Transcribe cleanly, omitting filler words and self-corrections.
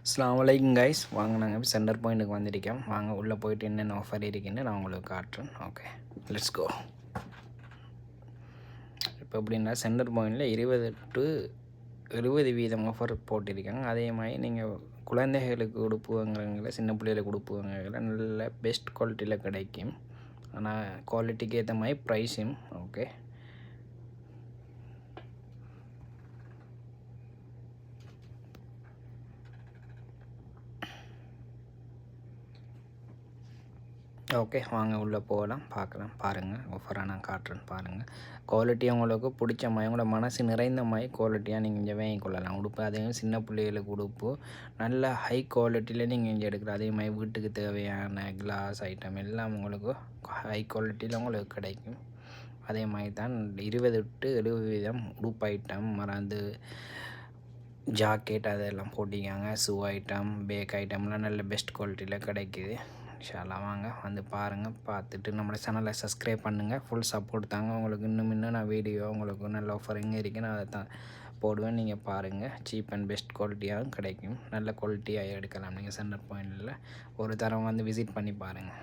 அஸ்ஸலாமு அலைக்கும் கைஸ், வாங்க நாங்கள் சென்டர் பாயிண்ட்டுக்கு வந்திருக்கோம். வாங்க உள்ளே போயிட்டு என்னென்ன ஆஃபர் இருக்குன்னு நான் உங்களுக்கு காட்டுறேன். Okay, let's go. இப்போ எப்படின்னா சென்டர் பாயிண்டில் 20 to 70% ஆஃபர் போட்டிருக்காங்க. அதே மாதிரி நீங்கள் குழந்தைகளுக்கு உடுப்புவங்கிற சின்ன பிள்ளைகளுக்கு உடுப்புவங்கிற நல்ல பெஸ்ட் குவாலிட்டியில் கிடைக்கும். ஆனால் குவாலிட்டிக்கு ஏற்ற மாதிரி ப்ரைஸும் ஓகே. ஓகே, வாங்க உள்ளே போகலாம், பார்க்கலாம். பாருங்கள், ஆஃபராக நான் காட்டுறேன் பாருங்கள். குவாலிட்டி உங்களுக்கு பிடிச்ச மாதிரி, உங்களோட மனசு நிறைந்த மாதிரி குவாலிட்டியாக நீங்கள் இங்கே வாங்கிக்கொள்ளலாம். உடுப்பு அதே சின்ன பிள்ளைகளுக்கு உடுப்பு நல்ல ஹை குவாலிட்டியில் நீங்கள் இங்கே எடுக்கலாம். அதே மாதிரி வீட்டுக்கு தேவையான கிளாஸ் ஐட்டம் எல்லாம் உங்களுக்கு ஹை குவாலிட்டியில் உங்களுக்கு கிடைக்கும். அதே மாதிரி தான் 20 to 70% உடுப்பு ஐட்டம் மறந்து ஜாக்கெட் அதெல்லாம் போட்டிக்காங்க. ஷூ ஐட்டம், பேக் ஐட்டம்லாம் நல்ல பெஸ்ட் குவாலிட்டியில் கிடைக்கிது. இன்ஷால்லா வாங்க வந்து பாருங்கள். பார்த்துட்டு நம்மளோட சேனலை சப்ஸ்கிரைப் பண்ணுங்கள். ஃபுல் சப்போர்ட் தாங்க. உங்களுக்கு இன்னும் நான் வீடியோ உங்களுக்கு நல்ல ஆஃபர் எங்கே இருக்குன்னு அதை தான் போடுவேன். நீங்கள் பாருங்கள். சீப் அண்ட் பெஸ்ட் குவாலிட்டியாகவும் கிடைக்கும். நல்ல குவாலிட்டியாக எடுக்கலாம். நீங்கள் சென்டர் பாயிண்டில் ஒரு தரம் வந்து விசிட் பண்ணி பாருங்கள்.